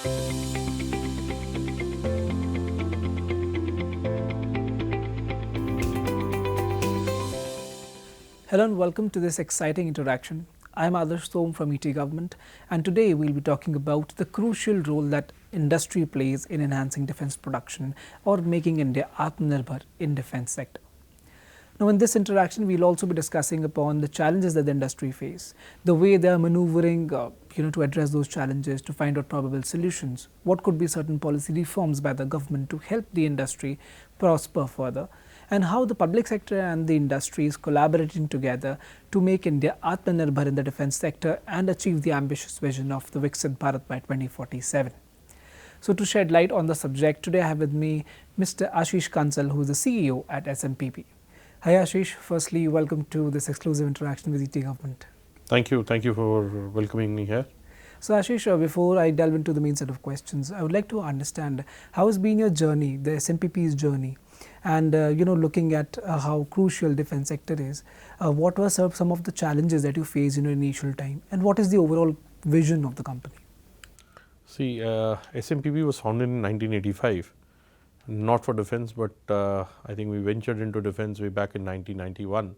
Hello and welcome to this exciting interaction. I am Adarsh Som from ETGovernment, and today we will be talking about the crucial role that industry plays in enhancing defense production or making India Aatmanirbhar in defense sector. Now, in this interaction, we will also be discussing upon the challenges that the industry face, the way they are maneuvering, to address those challenges, to find out probable solutions, what could be certain policy reforms by the government to help the industry prosper further, and how the public sector and the industry is collaborating together to make India Aatmanirbhar in the defense sector and achieve the ambitious vision of the Viksit Bharat by 2047. So, to shed light on the subject, today I have with me Mr. Ashish Kansal, who is the CEO at SMPP. Hi Ashish, firstly welcome to this exclusive interaction with ETGovernment. Thank you for welcoming me here. So Ashish, before I delve into the main set of questions, I would like to understand how has been your journey, the SMPP's journey, and looking at how crucial defense sector is. What were some of the challenges that you faced in your initial time, and what is the overall vision of the company? See, SMPP was founded in 1985, not for defense, but I think we ventured into defense way back in 1991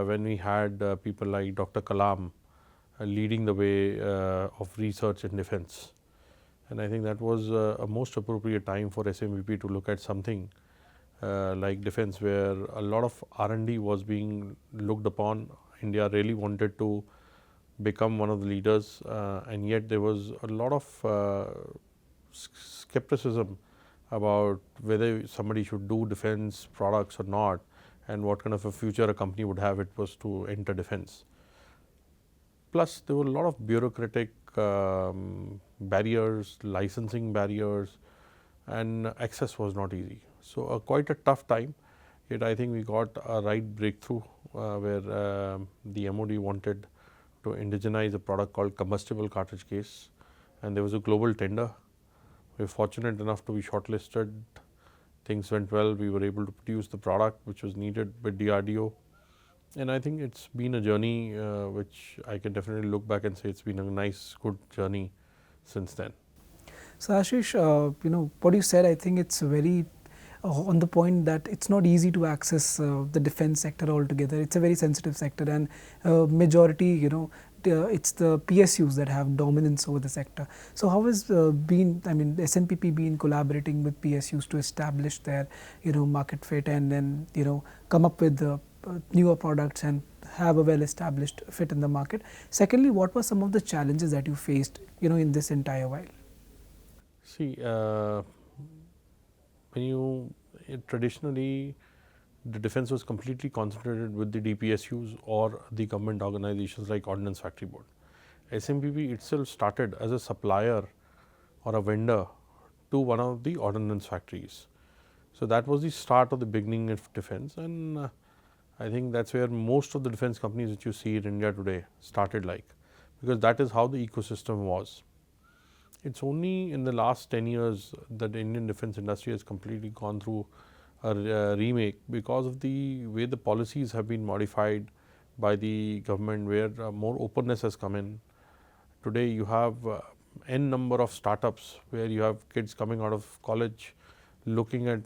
when we had people like Dr. Kalam leading the way of research in defense. And I think that was a most appropriate time for SMPP to look at something like defense, where a lot of R&D was being looked upon. India really wanted to become one of the leaders, and yet there was a lot of skepticism about whether somebody should do defense products or not, and what kind of a future a company would have it was to enter defense. Plus, there were a lot of bureaucratic barriers, licensing barriers, and access was not easy. So, quite a tough time, yet I think we got a right breakthrough where the MOD wanted to indigenize a product called combustible cartridge case, and there was a global tender. We were fortunate enough to be shortlisted. Things went well. We were able to produce the product which was needed by DRDO. And I think it's been a journey which I can definitely look back and say it's been a nice, good journey since then. So Ashish, what you said, I think it's very on the point that it's not easy to access the defense sector altogether. It's a very sensitive sector, and majority, it's the PSUs that have dominance over the sector. So how has SMPP been collaborating with PSUs to establish their, market fit, and then, come up with the newer products and have a well established fit in the market? Secondly, what were some of the challenges that you faced, in this entire while? See, traditionally the defense was completely concentrated with the DPSUs or the government organizations like Ordnance Factory Board. SMPP itself started as a supplier or a vendor to one of the ordnance factories. So that was the start of the beginning of defense, and I think that's where most of the defense companies which you see in India today started, because that is how the ecosystem was. It's only in the last 10 years that the Indian defense industry has completely gone through a remake because of the way the policies have been modified by the government, where more openness has come in. Today you have n number of startups where you have kids coming out of college looking at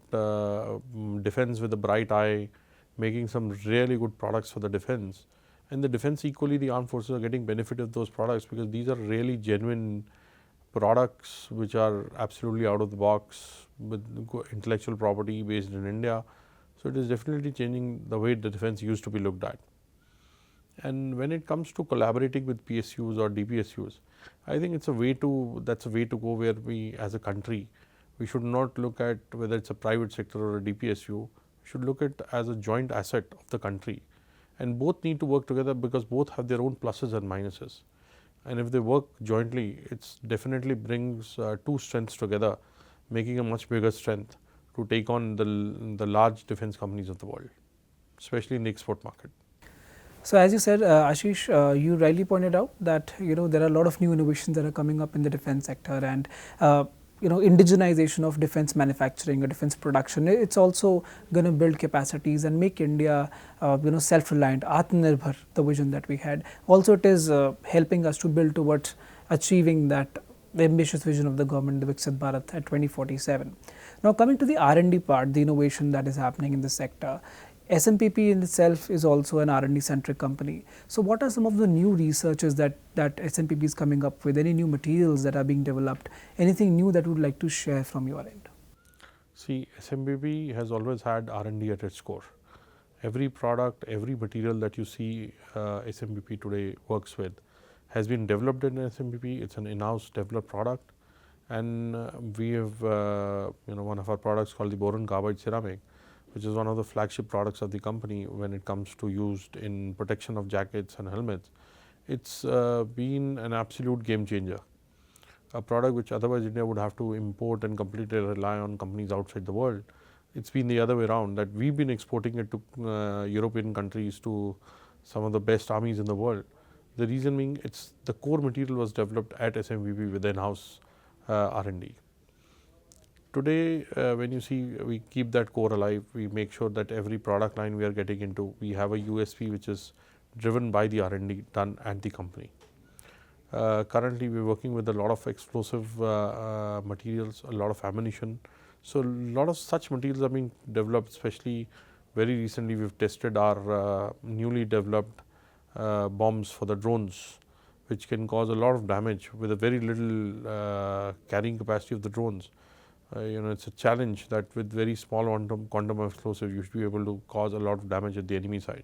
defense with a bright eye, making some really good products for the defense. And the defense, equally the armed forces are getting benefit of those products, because these are really genuine products which are absolutely out of the box with intellectual property based in India. So it is definitely changing the way the defense used to be looked at. And when it comes to collaborating with PSUs or DPSUs, I think that's a way to go, where we as a country, we should not look at whether it's a private sector or a DPSU. We should look at as a joint asset of the country, and both need to work together because both have their own pluses and minuses. And if they work jointly, it definitely brings two strengths together, making a much bigger strength to take on the large defense companies of the world, especially in the export market. So as you said, Ashish, you rightly pointed out that there are a lot of new innovations that are coming up in the defense sector, and indigenization of defense manufacturing or defense production. It's also going to build capacities and make India self-reliant, Aatmanirbhar, the vision that we had. Also, it is helping us to build towards achieving that the ambitious vision of the government, the Viksit Bharat at 2047. Now, coming to the R&D part, the innovation that is happening in the sector, SMPP in itself is also an R&D centric company. So, what are some of the new researches that SMPP is coming up with? Any new materials that are being developed? Anything new that you would like to share from your end? See, SMPP has always had R&D at its core. Every product, every material that you see SMPP today works with has been developed in SMPP. It's an in-house developed product, and we have one of our products called the boron carbide ceramic, which is one of the flagship products of the company when it comes to used in protection of jackets and helmets. It's been an absolute game changer. A product which otherwise India would have to import and completely rely on companies outside the world. It's been the other way around, that we've been exporting it to European countries, to some of the best armies in the world. The reason being, it's the core material was developed at SMPP with in-house R&D. Today, when you see, we keep that core alive. We make sure that every product line we are getting into, we have a USP which is driven by the R&D done at the company. Currently, we're working with a lot of explosive materials, a lot of ammunition. So, a lot of such materials are being developed, especially very recently we've tested our newly developed bombs for the drones, which can cause a lot of damage with a very little carrying capacity of the drones. It's a challenge that with very small quantum of explosive, you should be able to cause a lot of damage at the enemy side.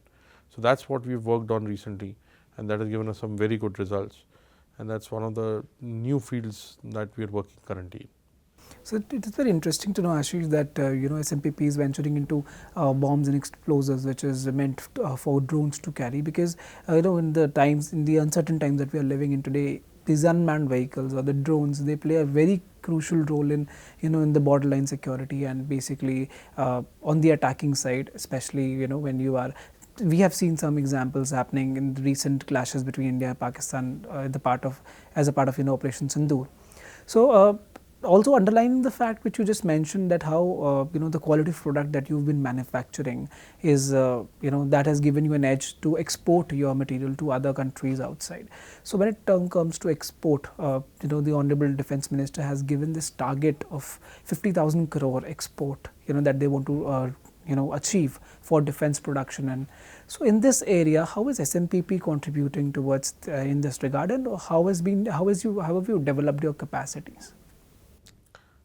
So, that's what we've worked on recently, and that has given us some very good results. And that's one of the new fields that we are working currently in. So, it is very interesting to know, Ashish, that SMPP is venturing into bombs and explosives, which is meant for drones to carry, because in the uncertain times that we are living in today, these unmanned vehicles or the drones, they play a very crucial role in in the borderline security, and basically on the attacking side, especially when you are. We have seen some examples happening in the recent clashes between India and Pakistan as a part of Operation Sindoor. So, also underlining the fact which you just mentioned, that how the quality of product that you've been manufacturing is that has given you an edge to export your material to other countries outside. So, when it comes to export, the Honorable Defence Minister has given this target of 50,000 crore export that they want to achieve for defense production. And so, in this area, how is SMPP contributing towards in this regard, and how have you developed your capacities?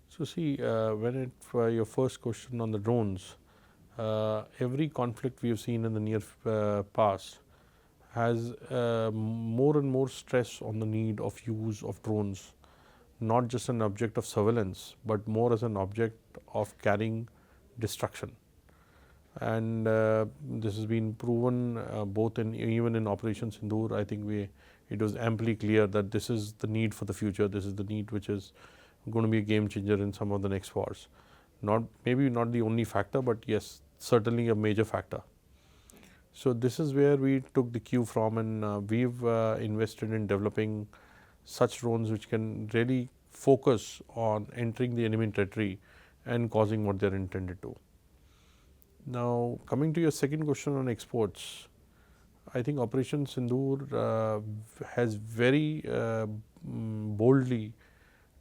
So, see, for your first question on the drones, every conflict we have seen in the near past has more and more stress on the need of use of drones, not just an object of surveillance, but more as an object of carrying destruction. And this has been proven even in Operation Sindoor. I think it was amply clear that this is the need for the future. This is the need which is going to be a game changer in some of the next wars. Maybe not the only factor, but yes, certainly a major factor. So, this is where we took the cue from, and we've invested in developing such drones which can really focus on entering the enemy territory and causing what they are intended to. Now, coming to your second question on exports, I think Operation Sindoor has very boldly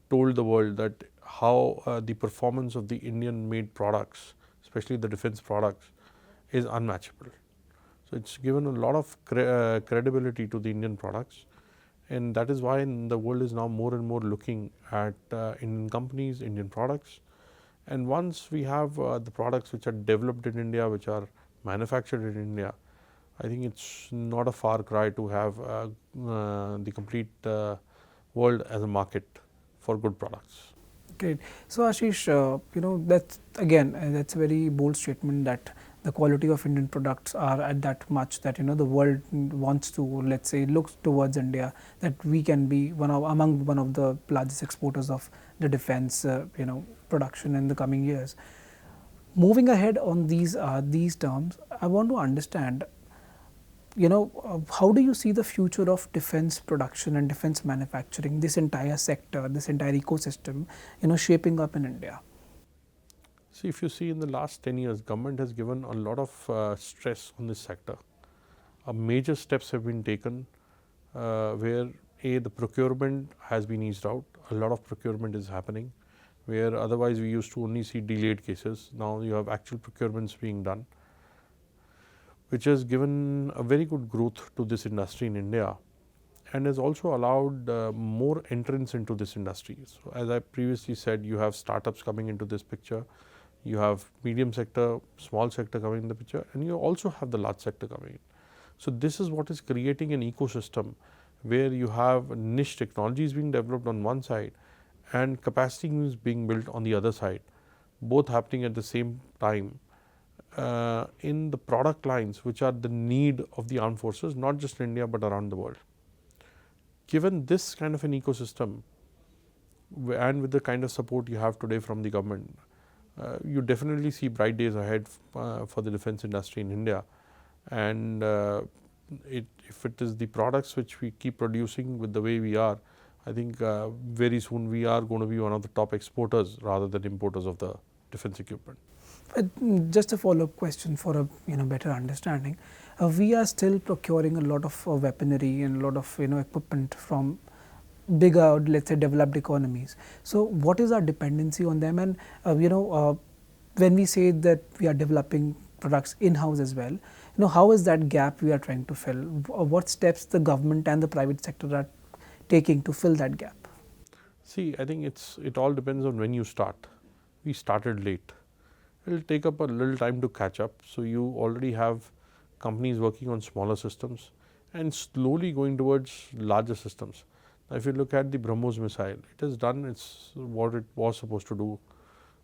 told the world that how the performance of the Indian made products, especially the defense products, is unmatchable. So, it's given a lot of credibility to the Indian products, and that is why the world is now more and more looking at Indian companies, Indian products. And once we have the products which are developed in India, which are manufactured in India, I think it's not a far cry to have the complete world as a market for good products. Great. So, Ashish, that's again that's a very bold statement, that the quality of Indian products are at that much that the world wants to, let's say, look towards India, that we can be among one of the largest exporters of the defense production in the coming years. Moving ahead on these terms, I want to understand, how do you see the future of defense production and defense manufacturing, this entire sector, this entire ecosystem, shaping up in India? See, if you see in the last 10 years, government has given a lot of stress on this sector. Major steps have been taken where the procurement has been eased out. A lot of procurement is happening, where otherwise we used to only see delayed cases. Now you have actual procurements being done, which has given a very good growth to this industry in India, and has also allowed more entrance into this industry. So, as I previously said, you have startups coming into this picture, you have medium sector, small sector coming in the picture, and you also have the large sector coming in. So, this is what is creating an ecosystem where you have niche technologies being developed on one side and capacity is being built on the other side, both happening at the same time in the product lines which are the need of the armed forces, not just in India but around the world. Given this kind of an ecosystem and with the kind of support you have today from the government, you definitely see bright days ahead for the defense industry in India. And if it is the products which we keep producing with the way we are, I think very soon we are going to be one of the top exporters rather than importers of the defense equipment. Just a follow-up question for a better understanding. We are still procuring a lot of weaponry and a lot of equipment from bigger, let's say, developed economies. So, what is our dependency on them? And when we say that we are developing products in-house as well, how is that gap we are trying to fill? What steps the government and the private sector are taking to fill that gap? See, I think it all depends on when you start. We started late. It will take up a little time to catch up. So, you already have companies working on smaller systems and slowly going towards larger systems. Now, if you look at the BrahMos missile, it has done what it was supposed to do,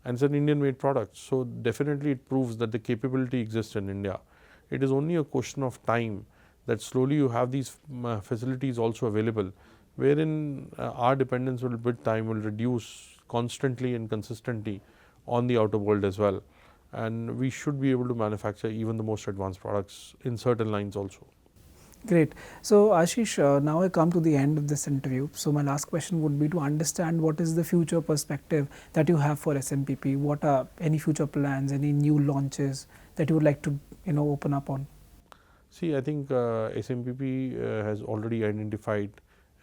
and it's an Indian made product. So, definitely it proves that the capability exists in India. It is only a question of time that slowly you have these facilities also available, wherein our dependence with time will reduce constantly and consistently on the outer world as well, and we should be able to manufacture even the most advanced products in certain lines also. Great. So, Ashish, now I come to the end of this interview. So, my last question would be to understand what is the future perspective that you have for SMPP? What are any future plans, any new launches that you would like to open up on? See, I think SMPP has already identified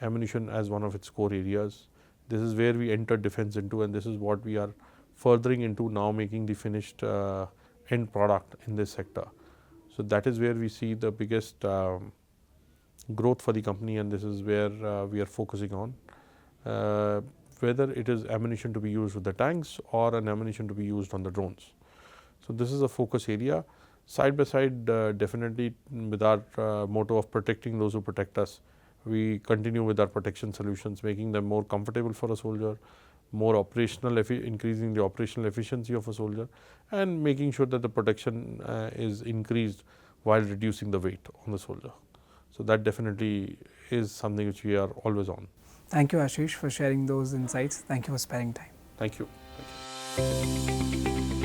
ammunition as one of its core areas. This is where we entered defense into, and this is what we are furthering into now, making the finished end product in this sector. So, that is where we see the biggest growth for the company, and this is where we are focusing on, whether it is ammunition to be used with the tanks or an ammunition to be used on the drones. So, this is a focus area. Side by side, definitely with our motto of protecting those who protect us, we continue with our protection solutions, making them more comfortable for a soldier, more operational, increasing the operational efficiency of a soldier, and making sure that the protection is increased while reducing the weight on the soldier. So, that definitely is something which we are always on. Thank you, Ashish, for sharing those insights. Thank you for sparing time. Thank you. Thank you.